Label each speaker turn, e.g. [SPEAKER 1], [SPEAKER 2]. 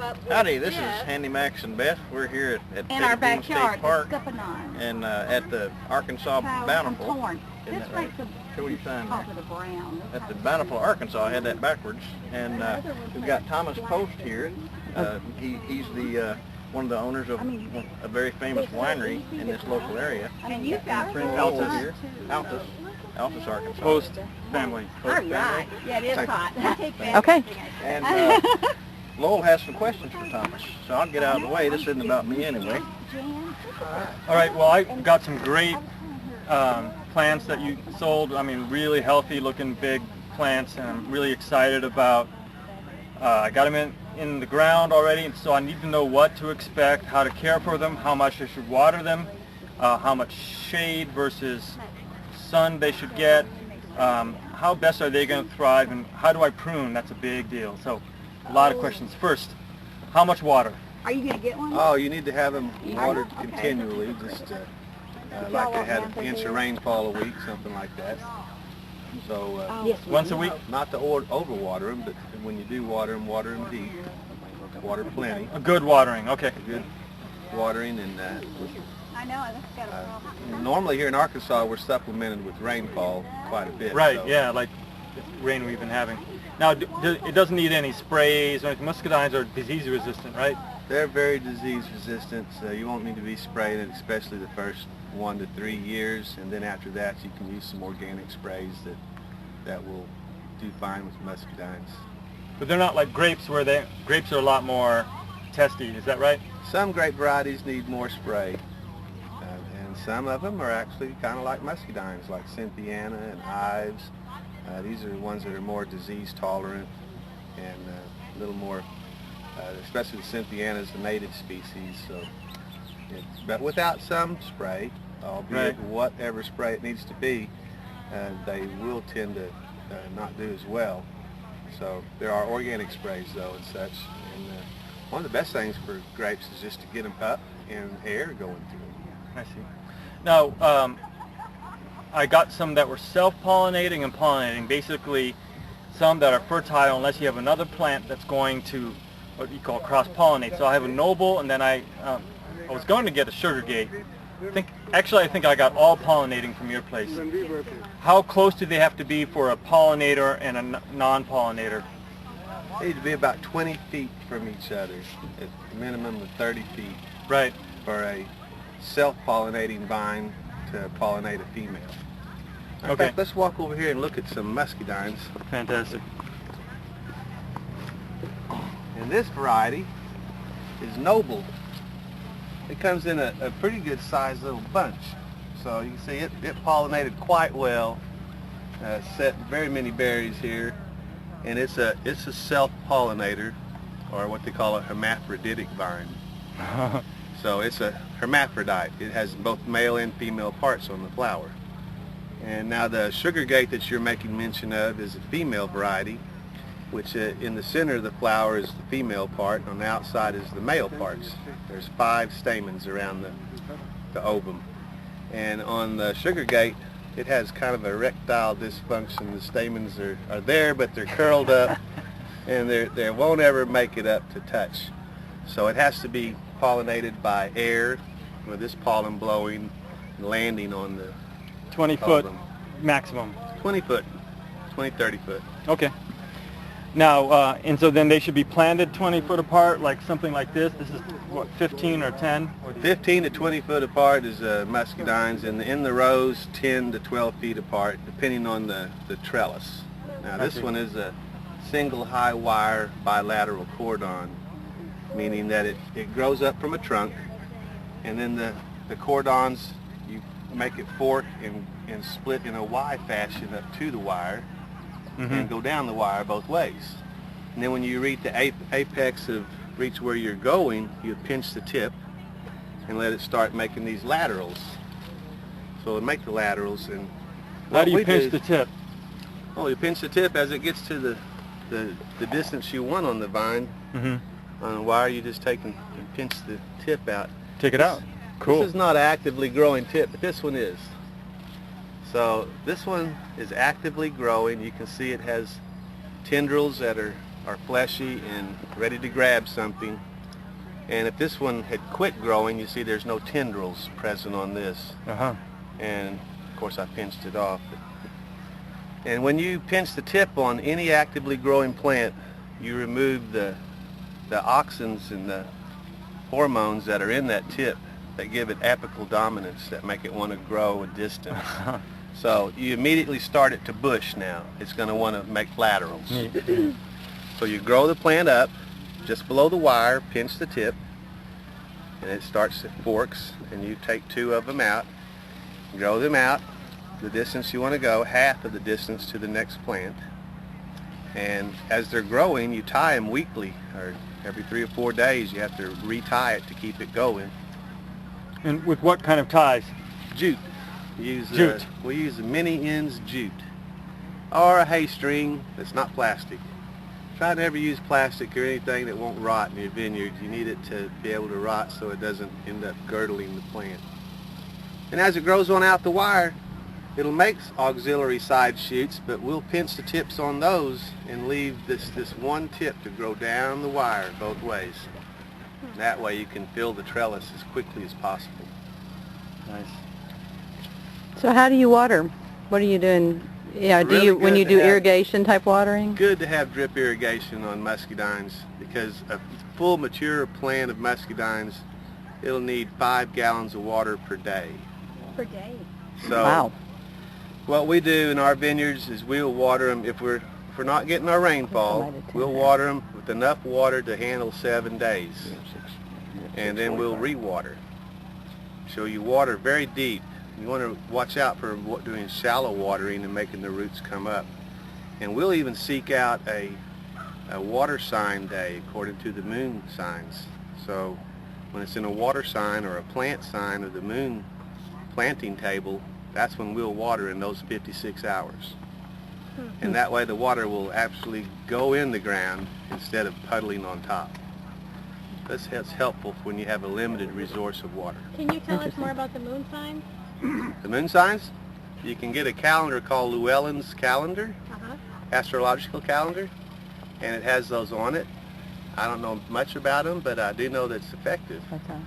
[SPEAKER 1] Howdy, this is Handy Max and Beth. We're here at
[SPEAKER 2] our
[SPEAKER 1] Petit Jean State Park
[SPEAKER 2] and
[SPEAKER 1] at the Arkansas Bountiful.
[SPEAKER 2] Isn't that right?
[SPEAKER 1] Show what you're saying there.
[SPEAKER 2] The brown.
[SPEAKER 1] At the Bountiful, Arkansas. I had that backwards. And we've got Thomas Post here. He's the one of the owners of a very famous winery in this local area.
[SPEAKER 2] And you've got
[SPEAKER 1] Altus here. Altus, Arkansas.
[SPEAKER 3] Post family.
[SPEAKER 2] Post family. Right. Yeah, it is hot.
[SPEAKER 4] Okay.
[SPEAKER 1] And Lowell has some questions for Thomas, so I'll get out of the way. This isn't about me anyway.
[SPEAKER 3] All right, well, I got some great plants that you sold. I mean, really healthy looking big plants, and I'm really excited about, I got them in the ground already, and so I need to know what to expect, how to care for them, how much I should water them, how much shade versus sun they should get, how best are they going to thrive, and how do I prune? That's a big deal. So a lot of questions. First, how much water?
[SPEAKER 2] Are you going to get one?
[SPEAKER 1] Oh, you need to have them watered continually, just like they had an inch of rainfall a week, something like that. So
[SPEAKER 3] once a week?
[SPEAKER 1] Not to overwater them, but when you do water them deep. Water plenty.
[SPEAKER 3] A good watering, okay.
[SPEAKER 1] A good watering, and
[SPEAKER 2] I know, that's got a problem.
[SPEAKER 1] normally here in Arkansas we're supplemented with rainfall quite a bit.
[SPEAKER 3] Right,
[SPEAKER 1] so.
[SPEAKER 3] yeah, like the rain we've been having. Now, it doesn't need any sprays or anything. Muscadines are disease resistant, right?
[SPEAKER 1] They're very disease resistant, so you won't need to be spraying it, especially the first 1 to 3 years, and then after that you can use some organic sprays that will do fine with muscadines.
[SPEAKER 3] But they're not like grapes, where grapes are a lot more testy, is that right?
[SPEAKER 1] Some grape varieties need more spray, and some of them are actually kind of like muscadines, like Cynthiana and Ives. These are the ones that are more disease tolerant and a little more, especially the Cynthiana is the native species, so but without some spray, albeit whatever spray it needs to be, they will tend to not do as well. So there are organic sprays though and such, and one of the best things for grapes is just to get them up and air going through them.
[SPEAKER 3] I see. Now, I got some that were self-pollinating and pollinating, basically some that are fertile unless you have another plant that's going to what you call cross-pollinate. So I have a noble, and then I was going to get a sugar gate. I think I got all pollinating from your place. How close do they have to be for a pollinator and a non-pollinator?
[SPEAKER 1] They need to be about 20 feet from each other, at a minimum of 30 feet.
[SPEAKER 3] Right.
[SPEAKER 1] For a self-pollinating vine to pollinate a female. In fact, let's walk over here and look at some muscadines.
[SPEAKER 3] Fantastic.
[SPEAKER 1] And this variety is noble. It comes in a pretty good sized little bunch. So you can see it pollinated quite well, set very many berries here, and it's a self-pollinator, or what they call a hermaphroditic vine. So it's a hermaphrodite. It has both male and female parts on the flower. And now the sugar gate that you're making mention of is a female variety, which in the center of the flower is the female part, and on the outside is the male parts. There's 5 stamens around the ovum. And on the sugar gate, it has kind of erectile dysfunction. The stamens are there, but they're curled up, and they won't ever make it up to touch. So it has to be pollinated by air, with this pollen blowing and landing on the
[SPEAKER 3] 20-foot maximum.
[SPEAKER 1] 20 foot, 30 foot.
[SPEAKER 3] Okay. Now, and so then they should be planted 20 foot apart, like something like this. This is what, 15 or 10?
[SPEAKER 1] 15 to 20 foot apart is muscadines, and in the rows 10 to 12 feet apart, depending on the trellis. Now this one is a single high wire bilateral cordon, meaning that it grows up from a trunk, and then the cordons, you make it fork and split in a Y fashion up to the wire, and go down the wire both ways. And then when you reach the apex of reach where you're going, you pinch the tip and let it start making these laterals. So it'll make the laterals. And
[SPEAKER 3] how do you pinch the tip?
[SPEAKER 1] Oh, you pinch the tip as it gets to the distance you want on the vine. On the wire, you just take and pinch the tip out.
[SPEAKER 3] Take it out. Cool.
[SPEAKER 1] This is not an actively growing tip, but this one is. So this one is actively growing. You can see it has tendrils that are are fleshy and ready to grab something. And if this one had quit growing, you see there's no tendrils present on this. And of course I pinched it off. And when you pinch the tip on any actively growing plant, you remove the auxins and the hormones that are in that tip that give it apical dominance, that make it want to grow a distance. So you immediately start it to bush now. It's going to want to make laterals. So you grow the plant up just below the wire, pinch the tip, and it starts, it forks, and you take 2 of them out, grow them out the distance you want to go, half of the distance to the next plant. And as they're growing, you tie them weekly, or every 3 or 4 days you have to retie it to keep it going.
[SPEAKER 3] And with what kind of ties?
[SPEAKER 1] Jute. We use a mini ends jute, or a hay string that's not plastic. Try to never use plastic or anything that won't rot in your vineyard. You need it to be able to rot so it doesn't end up girdling the plant. And as it grows on out the wire, it'll make auxiliary side shoots, but we'll pinch the tips on those and leave this one tip to grow down the wire both ways. That way you can fill the trellis as quickly as possible.
[SPEAKER 3] Nice.
[SPEAKER 4] So how do you water? What are you doing? Yeah, when you do irrigation type watering?
[SPEAKER 1] Good to have drip irrigation on muscadines, because a full mature plant of muscadines, it'll need 5 gallons of water per day.
[SPEAKER 2] Per day.
[SPEAKER 1] So
[SPEAKER 4] Wow.
[SPEAKER 1] What we do in our vineyards is we'll water them, if we're not getting our rainfall, we'll water them with enough water to handle 7 days. And then we'll re-water. So you water very deep. You want to watch out for doing shallow watering and making the roots come up. And we'll even seek out a water sign day according to the moon signs. So when it's in a water sign or a plant sign of the moon planting table, that's when we'll water in those 56 hours. And that way the water will actually go in the ground instead of puddling on top. That's helpful when you have a limited resource of water.
[SPEAKER 2] Can you tell us more about the moon signs?
[SPEAKER 1] The moon signs? You can get a calendar called Llewellyn's calendar, astrological calendar, and it has those on it. I don't know much about them, but I do know that it's effective.
[SPEAKER 4] Okay.